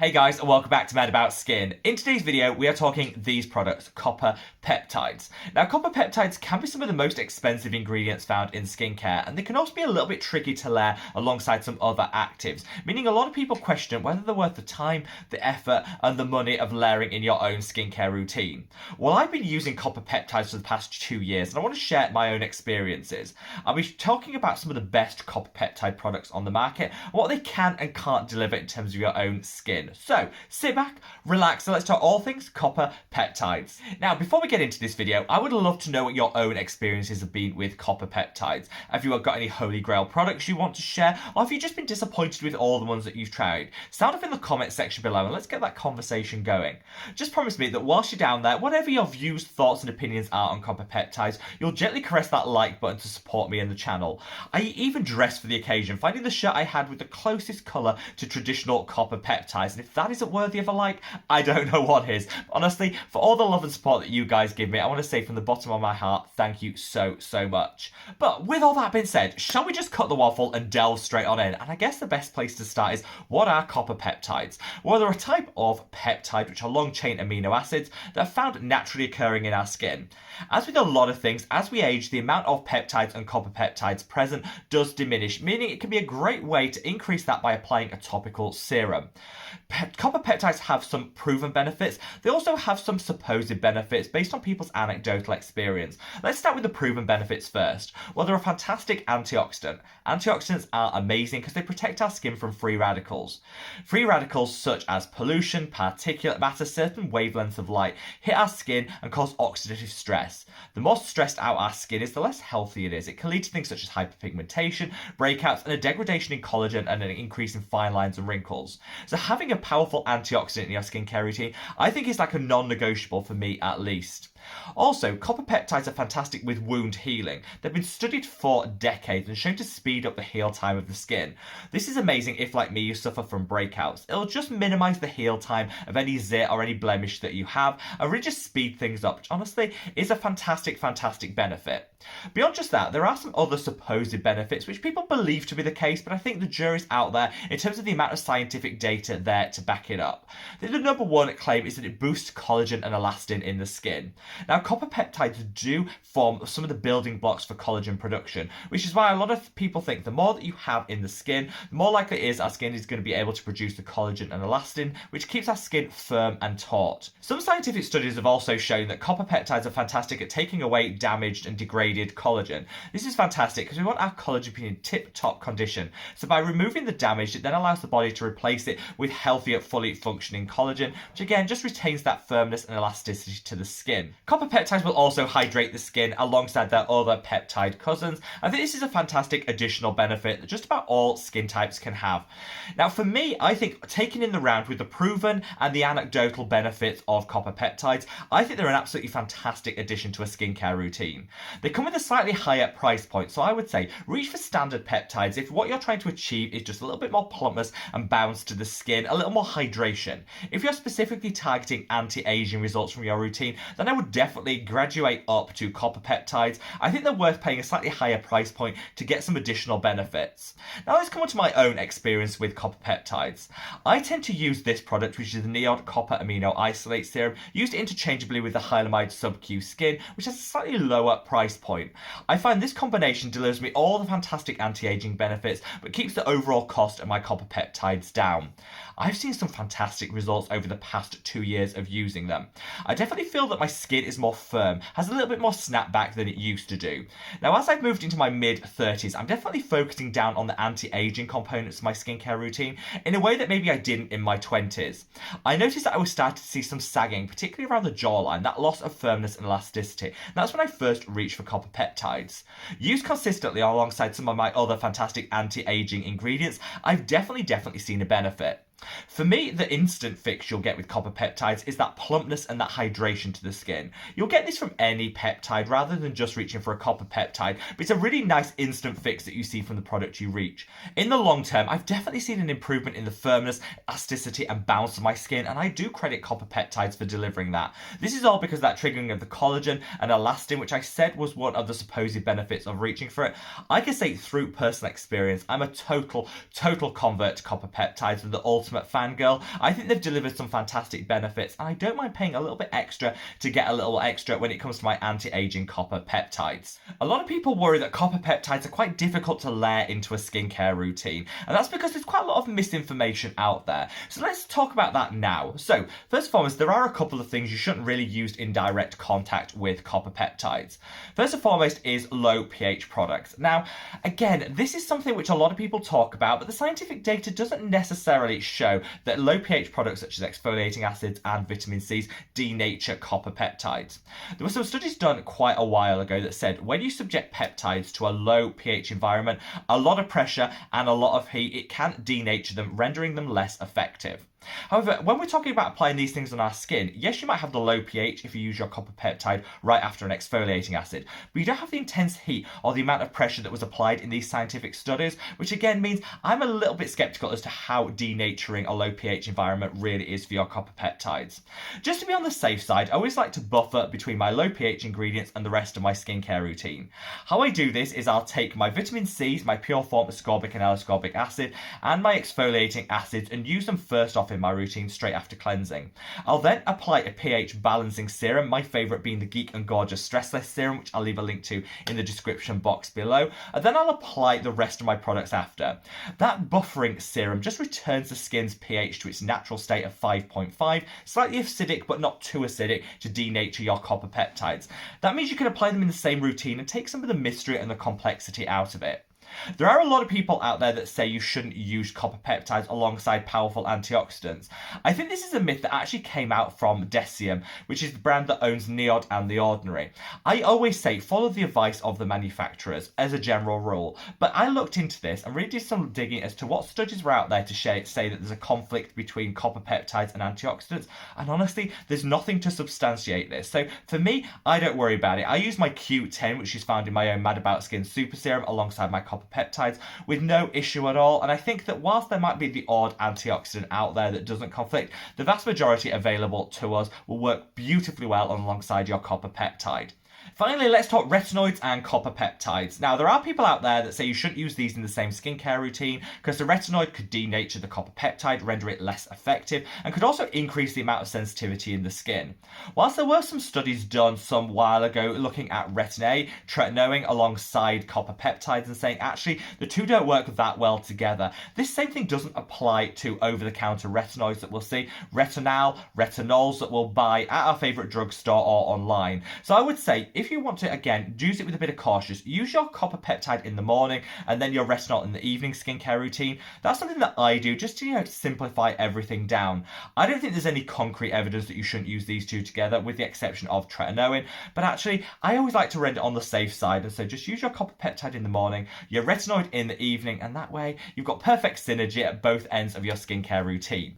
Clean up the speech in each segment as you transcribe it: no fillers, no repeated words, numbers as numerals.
Hey guys, and welcome back to Mad About Skin. In today's video, we are talking these products, copper peptides. Now, copper peptides can be some of the most expensive ingredients found in skincare, and they can also be a little bit tricky to layer alongside some other actives, meaning a lot of people question whether they're worth the time, the effort, and the money of layering in your own skincare routine. Well, I've been using copper peptides for the past 2 years, and I want to share my own experiences. I'll be talking about some of the best copper peptide products on the market, and what they can and can't deliver in terms of your own skin. So sit back, relax, and let's talk all things copper peptides. Now, before we get into this video, I would love to know what your own experiences have been with copper peptides. Have you got any holy grail products you want to share, or have you just been disappointed with all the ones that you've tried? Sound off in the comment section below and let's get that conversation going. Just promise me that whilst you're down there, whatever your views, thoughts and opinions are on copper peptides, you'll gently caress that like button to support me and the channel. I even dressed for the occasion, finding the shirt I had with the closest colour to traditional copper peptides, and if that isn't worthy of a like, I don't know what is. Honestly, for all the love and support that you guys give me, I want to say from the bottom of my heart, thank you so much. But with all that being said, shall we just cut the waffle and delve straight on in? And I guess the best place to start is, what are copper peptides? Well, they're a type of peptide which are long-chain amino acids that are found naturally occurring in our skin. As with a lot of things, as we age, the amount of peptides and copper peptides present does diminish, meaning it can be a great way to increase that by applying a topical serum. Copper peptides have some proven benefits. They also have some supposed benefits based on people's anecdotal experience. Let's start with the proven benefits first. Well, they're a fantastic antioxidant. Antioxidants are amazing because they protect our skin from free radicals. Free radicals such as pollution, particulate matter, certain wavelengths of light hit our skin and cause oxidative stress. The more stressed out our skin is, the less healthy it is. It can lead to things such as hyperpigmentation, breakouts, and a degradation in collagen and an increase in fine lines and wrinkles. So having a powerful antioxidant in your skincare routine, I think is like a non-negotiable for me at least. Also, copper peptides are fantastic with wound healing. They've been studied for decades and shown to speed up the heal time of the skin. This is amazing if, like me, you suffer from breakouts. It'll just minimize the heal time of any zit or any blemish that you have and really just speed things up, which honestly is a fantastic benefit. Beyond just that, there are some other supposed benefits which people believe to be the case, but I think the jury's out there in terms of the amount of scientific data there to back it up. The number one claim is that it boosts collagen and elastin in the skin. Now, copper peptides do form some of the building blocks for collagen production, which is why a lot of people think the more that you have in the skin, the more likely it is our skin is going to be able to produce the collagen and elastin, which keeps our skin firm and taut. Some scientific studies have also shown that copper peptides are fantastic at taking away damaged and degraded collagen. This is fantastic because we want our collagen to be in tip-top condition. So by removing the damage, it then allows the body to replace it with healthier, fully functioning collagen, which again just retains that firmness and elasticity to the skin. Copper peptides will also hydrate the skin alongside their other peptide cousins. I think this is a fantastic additional benefit that just about all skin types can have. Now, for me, I think taking in the round with the proven and the anecdotal benefits of copper peptides, I think they're an absolutely fantastic addition to a skincare routine. They come with a slightly higher price point, so I would say reach for standard peptides if what you're trying to achieve is just a little bit more plumpness and bounce to the skin, a little more hydration. If you're specifically targeting anti-aging results from your routine, then I would definitely graduate up to copper peptides. I think they're worth paying a slightly higher price point to get some additional benefits. Now let's come on to my own experience with copper peptides. I tend to use this product, which is the NIOD Copper Amino Isolate Serum, used interchangeably with the Hylamide SubQ Skin, which has a slightly lower price point. I find this combination delivers me all the fantastic anti-aging benefits, but keeps the overall cost of my copper peptides down. I've seen some fantastic results over the past 2 years of using them. I definitely feel that my skin is more firm, has a little bit more snapback than it used to do. Now, as I've moved into my mid-30s, I'm definitely focusing down on the anti-aging components of my skincare routine in a way that maybe I didn't in my 20s. I noticed that I was starting to see some sagging, particularly around the jawline, that loss of firmness and elasticity. And that's when I first reached for copper peptides. Used consistently alongside some of my other fantastic anti-aging ingredients, I've definitely seen a benefit. For me, the instant fix you'll get with copper peptides is that plumpness and that hydration to the skin. You'll get this from any peptide rather than just reaching for a copper peptide, but it's a really nice instant fix that you see from the product you reach. In the long term, I've definitely seen an improvement in the firmness, elasticity and bounce of my skin, and I do credit copper peptides for delivering that. This is all because of that triggering of the collagen and elastin, which I said was one of the supposed benefits of reaching for it. I can say through personal experience, I'm a total convert to copper peptides with the ultimate ultimate fangirl. I think they've delivered some fantastic benefits, and I don't mind paying a little bit extra to get a little extra when it comes to my anti-aging copper peptides. A lot of people worry that copper peptides are quite difficult to layer into a skincare routine, and that's because there's quite a lot of misinformation out there. So let's talk about that now. So first and foremost, there are a couple of things you shouldn't really use in direct contact with copper peptides. First and foremost is low pH products. Now, again, this is something which a lot of people talk about, but the scientific data doesn't necessarily show that low pH products such as exfoliating acids and vitamin C's denature copper peptides. There were some studies done quite a while ago that said when you subject peptides to a low pH environment, a lot of pressure and a lot of heat, it can denature them, rendering them less effective. However, when we're talking about applying these things on our skin, yes, you might have the low pH if you use your copper peptide right after an exfoliating acid, but you don't have the intense heat or the amount of pressure that was applied in these scientific studies, which again means I'm a little bit skeptical as to how denaturing a low pH environment really is for your copper peptides. Just to be on the safe side, I always like to buffer between my low pH ingredients and the rest of my skincare routine. How I do this is I'll take my vitamin C's, my pure form ascorbic and L-ascorbic acid, and my exfoliating acids and use them first off in my routine straight after cleansing. I'll then apply a pH balancing serum, my favourite being the Geek and Gorgeous Stressless Serum, which I'll leave a link to in the description box below, and then I'll apply the rest of my products after. That buffering serum just returns the skin's pH to its natural state of 5.5, slightly acidic but not too acidic to denature your copper peptides. That means you can apply them in the same routine and take some of the mystery and the complexity out of it. There are a lot of people out there that say you shouldn't use copper peptides alongside powerful antioxidants. I think this is a myth that actually came out from Decium, which is the brand that owns NIOD and The Ordinary. I always say follow the advice of the manufacturers as a general rule, but I looked into this and really did some digging as to what studies were out there to say that there's a conflict between copper peptides and antioxidants, and honestly, there's nothing to substantiate this. So for me, I don't worry about it. I use my Q10, which is found in my own Mad About Skin Super Serum, alongside my copper peptides with no issue at all, and I think that whilst there might be the odd antioxidant out there that doesn't conflict, the vast majority available to us will work beautifully well alongside your copper peptide. Finally, let's talk retinoids and copper peptides. Now, there are people out there that say you shouldn't use these in the same skincare routine because the retinoid could denature the copper peptide, render it less effective, and could also increase the amount of sensitivity in the skin. Whilst there were some studies done some while ago looking at retin A, tretinoin alongside copper peptides and saying actually the two don't work that well together, this same thing doesn't apply to over-the-counter retinoids that we'll see, retinols that we'll buy at our favourite drugstore or online. So I would say if you want to, again, use it with a bit of caution, use your copper peptide in the morning and then your retinol in the evening skincare routine. That's something that I do just to, simplify everything down. I don't think there's any concrete evidence that you shouldn't use these two together, with the exception of tretinoin, but actually I always like to render on the safe side, and so just use your copper peptide in the morning, your retinoid in the evening, and that way you've got perfect synergy at both ends of your skincare routine.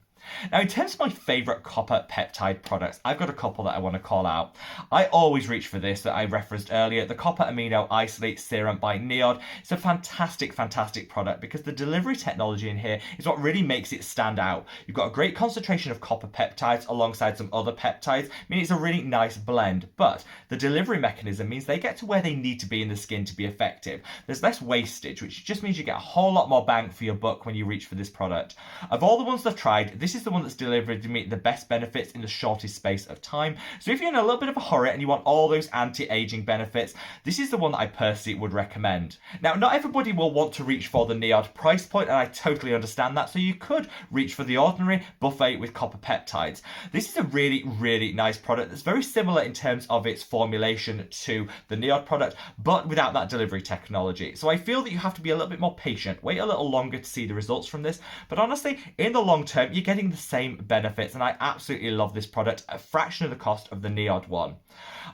Now, in terms of my favourite copper peptide products, I've got a couple that I want to call out. I always reach for this that I referenced earlier, the Copper Amino Isolate Serum by NIOD. It's a fantastic, fantastic product because the delivery technology in here is what really makes it stand out. You've got a great concentration of copper peptides alongside some other peptides, meaning it's a really nice blend, but the delivery mechanism means they get to where they need to be in the skin to be effective. There's less wastage, which just means you get a whole lot more bang for your buck when you reach for this product. Of all the ones I've tried, this is the one that's delivered to me the best benefits in the shortest space of time. So if you're in a little bit of a hurry and you want all those anti-aging benefits, this is the one that I personally would recommend. Now, not everybody will want to reach for the NIOD price point, and I totally understand that, so you could reach for the Ordinary Buffet with copper peptides. This is a really, really nice product that's very similar in terms of its formulation to the NIOD product, but without that delivery technology. So I feel that you have to be a little bit more patient, wait a little longer to see the results from this, but honestly, in the long term, you're getting the same benefits, and I absolutely love this product at a fraction of the cost of the NIOD one.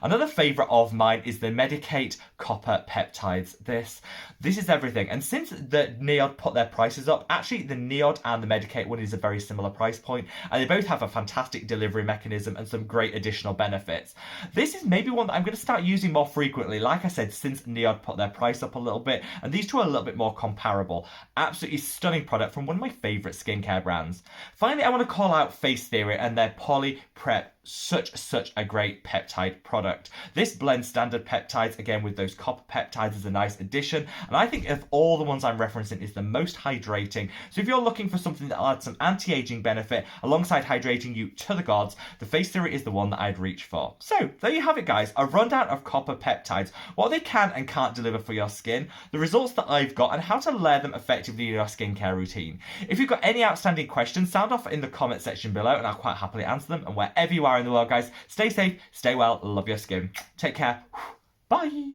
Another favourite of mine is the Medicate Copper Peptides. This is everything, and since the NIOD put their prices up, actually the NIOD and the Medicate one is a very similar price point, and they both have a fantastic delivery mechanism and some great additional benefits. This is maybe one that I'm going to start using more frequently, like I said, since NIOD put their price up a little bit, and these two are a little bit more comparable. Absolutely stunning product from one of my favourite skincare brands. Finally, I want to call out Face Theory and their Poly Prep such a great peptide product. This blends standard peptides again with those copper peptides as a nice addition, and I think of all the ones I'm referencing is the most hydrating. So if you're looking for something that adds some anti-aging benefit alongside hydrating you to the gods, the Face Theory is the one that I'd reach for. So there you have it, guys, a rundown of copper peptides, what they can and can't deliver for your skin, the results that I've got, and how to layer them effectively in your skincare routine. If you've got any outstanding questions, sound off in the comment section below and I'll quite happily answer them. And wherever you are in the world, guys, stay safe, stay well, love your skin. Take care. Bye.